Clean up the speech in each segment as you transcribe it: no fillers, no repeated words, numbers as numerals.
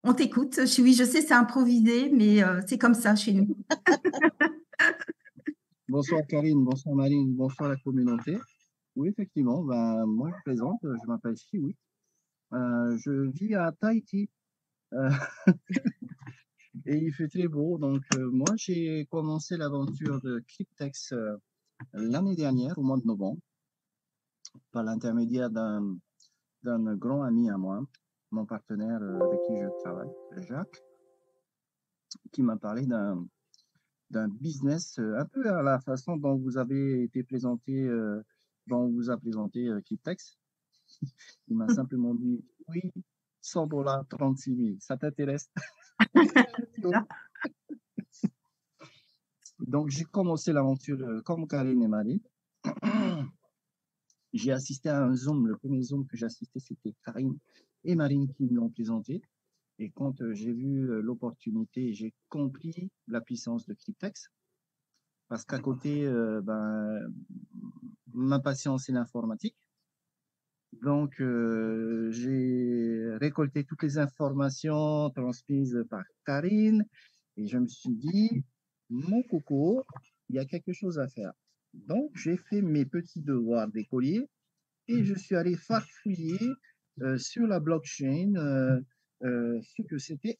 On t'écoute. Oui, je sais, c'est improvisé, mais c'est comme ça chez nous. Bonsoir Karine, bonsoir Marine, bonsoir la communauté. Oui, effectivement, ben, moi je présente, je m'appelle Chiwi. Je vis à Tahiti euh, et il fait très beau. Donc, moi j'ai commencé l'aventure de Cryptex l'année dernière, au mois de novembre, par l'intermédiaire d'un grand ami à moi, mon partenaire avec qui je travaille, Jacques, qui m'a parlé d'un business un peu à la façon dont vous avez été présenté, dont on vous a présenté Cryptex. Il m'a simplement dit, oui, 100 $, 36 000, ça t'intéresse? Donc, j'ai commencé l'aventure comme Karine et Marie. J'ai assisté à un Zoom. Le premier Zoom que j'ai assisté, c'était Karine et Marine qui me l'ont présenté. Et quand j'ai vu l'opportunité, j'ai compris la puissance de Cryptex. Parce qu'à côté, ma passion, c'est l'informatique. Donc, j'ai récolté toutes les informations transmises par Karine et je me suis dit, mon coco, il y a quelque chose à faire. Donc, j'ai fait mes petits devoirs d'écolier et je suis allé farfouiller sur la blockchain ce que c'était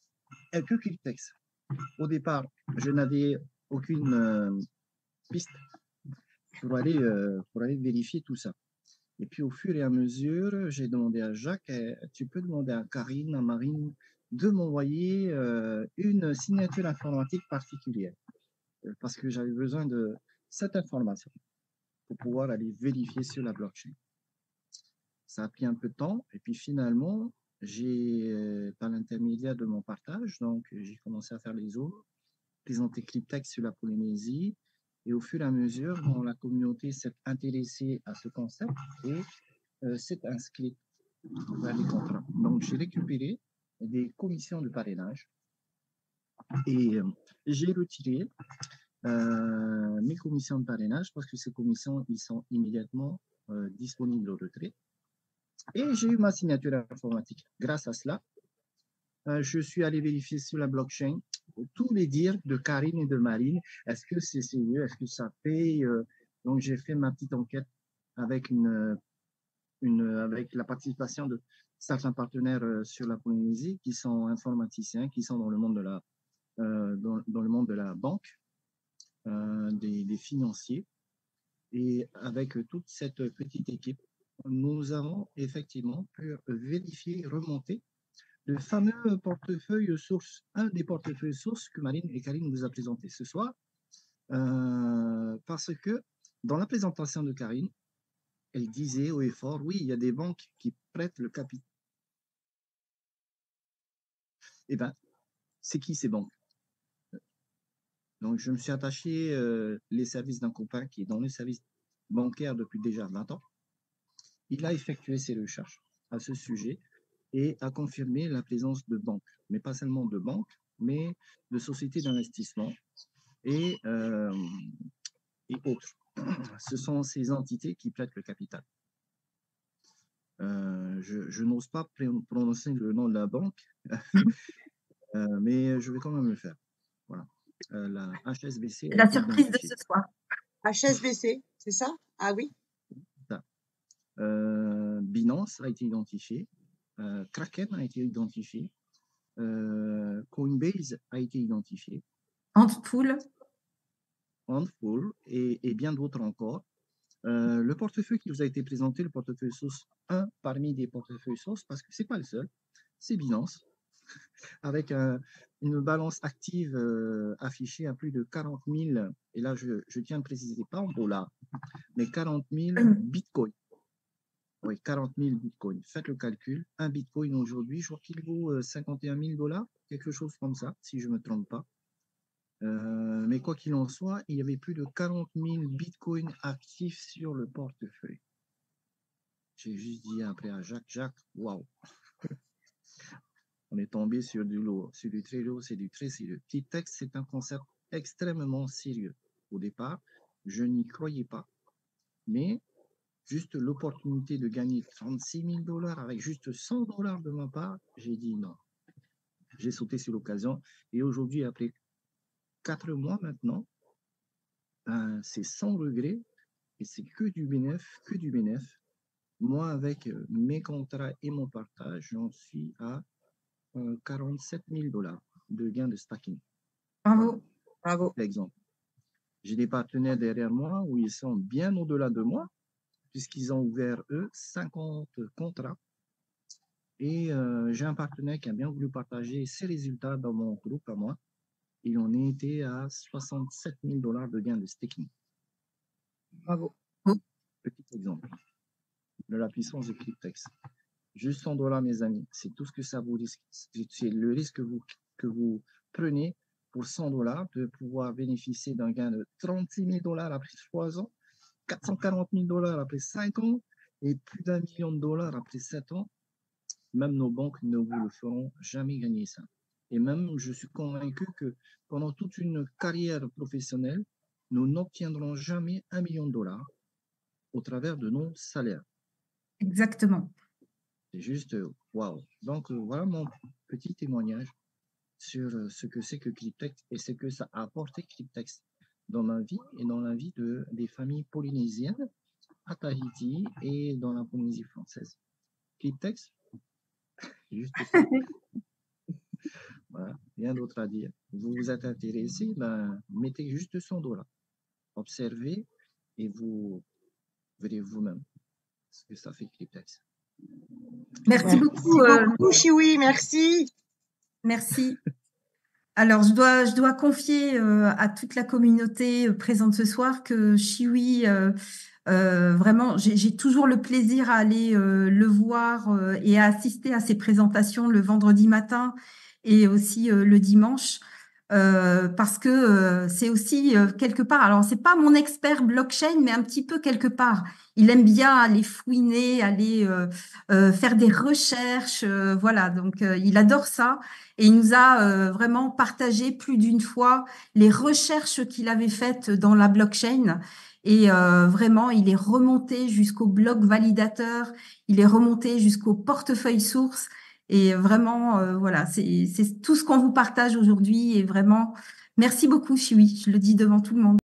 que Cryptex. Au départ, je n'avais aucune piste pour aller vérifier tout ça. Et puis au fur et à mesure, j'ai demandé à Jacques, tu peux demander à Karine, à Marine, de m'envoyer une signature informatique particulière, parce que j'avais besoin de cette information pour pouvoir aller vérifier sur la blockchain. Ça a pris un peu de temps, et puis finalement, par l'intermédiaire de mon partage, donc j'ai commencé à faire les autres, présenter Cryptex sur la Polynésie, et au fur et à mesure, la communauté s'est intéressée à ce concept et s'est inscrite vers les contrats. Donc, j'ai récupéré des commissions de parrainage et j'ai retiré mes commissions de parrainage parce que ces commissions, ils sont immédiatement disponibles au retrait. Et j'ai eu ma signature informatique. Grâce à cela, je suis allé vérifier sur la blockchain tous les dires de Karine et de Marine. Est-ce que c'est sérieux? Est-ce que ça paye? Donc, j'ai fait ma petite enquête avec avec la participation de certains partenaires sur la Polynésie qui sont informaticiens, qui sont dans le monde de dans le monde de la banque, des financiers. Et avec toute cette petite équipe, nous avons effectivement pu vérifier, remonter le fameux portefeuille source, un des portefeuilles sources que Marine et Karine vous a présenté ce soir, parce que dans la présentation de Karine, elle disait haut et fort, oui, il y a des banques qui prêtent le capital. Eh bien, c'est qui ces banques? Donc, je me suis attaché les services d'un copain qui est dans le service bancaire depuis déjà 20 ans. Il a effectué ses recherches à ce sujet et a confirmé la présence de banques, mais pas seulement de banques, mais de sociétés d'investissement et, et autres. Ce sont ces entités qui prêtent le capital. Je n'ose pas prononcer le nom de la banque, mais je vais quand même le faire. Voilà. La HSBC a La été surprise de identifiée. ce soir. HSBC, c'est ça? Ah oui? Binance a été identifié. Kraken a été identifié. Coinbase a été identifié. Antpool. Antpool et bien d'autres encore. Le portefeuille qui vous a été présenté, le portefeuille source, un parmi des portefeuilles sources, parce que ce n'est pas le seul, c'est Binance, avec une balance active affichée à plus de 40 000, et là je tiens à préciser, pas en dollars, mais 40 000 bitcoins. Oui, 40 000 bitcoins. Faites le calcul. Un bitcoin aujourd'hui, je crois qu'il vaut 51 000 $, quelque chose comme ça, si je ne me trompe pas. Mais quoi qu'il en soit, il y avait plus de 40 000 bitcoins actifs sur le portefeuille. J'ai juste dit après à Jacques, waouh! On est tombé sur du lourd, sur du très lourd, c'est du très sérieux. Cryptex, c'est un concept extrêmement sérieux. Au départ, je n'y croyais pas, mais juste l'opportunité de gagner 36 000 $ avec juste 100 $ de ma part, j'ai dit non. j'ai sauté sur l'occasion. Et aujourd'hui, après 4 mois maintenant, c'est sans regret et c'est que du bénéf, que du bénéf. Moi, avec mes contrats et mon partage, j'en suis à 47 000 $ de gains de stacking. Bravo. Bravo. Exemple. J'ai des partenaires derrière moi où ils sont bien au-delà de moi, puisqu'ils ont ouvert, eux, 50 contrats. Et j'ai un partenaire qui a bien voulu partager ses résultats dans mon groupe à moi. Et on était à 67 000 $ de gains de staking. Bravo. Petit exemple de la puissance de Cryptex. Juste 100 $, mes amis, c'est tout ce que ça vous risque. C'est le risque que vous prenez pour 100 $ de pouvoir bénéficier d'un gain de 36 000 $ après 3 ans, 440 000 $ après 5 ans et plus d'1 million de dollars après 7 ans. Même nos banques ne vous le feront jamais gagner ça. Et même, je suis convaincu que pendant toute une carrière professionnelle, nous n'obtiendrons jamais 1 million de dollars au travers de nos salaires. Exactement. C'est juste waouh. Donc, voilà mon petit témoignage sur ce que c'est que Cryptex et ce que ça a apporté Cryptex dans ma vie et dans la vie des familles polynésiennes à Tahiti et dans la Polynésie française. Cryptex, juste ça. Voilà, rien d'autre à dire. Vous vous êtes intéressé, ben, mettez juste 100 $. Observez et vous verrez vous-même ce que ça fait Cryptex. Merci beaucoup. Beaucoup, Chiwi, merci. Merci. Alors, je dois confier à toute la communauté présente ce soir que Chiwi, vraiment, j'ai toujours le plaisir à aller le voir et à assister à ses présentations le vendredi matin et aussi le dimanche. Parce que c'est aussi quelque part, alors c'est pas mon expert blockchain, mais un petit peu quelque part. Il aime bien aller fouiner, aller faire des recherches, voilà. Donc il adore ça et il nous a vraiment partagé plus d'une fois les recherches qu'il avait faites dans la blockchain. Et vraiment, il est remonté jusqu'au bloc validateur, il est remonté jusqu'au portefeuille source. Et vraiment, voilà, c'est tout ce qu'on vous partage aujourd'hui. Et vraiment, merci beaucoup, Chiwi. Je le dis devant tout le monde.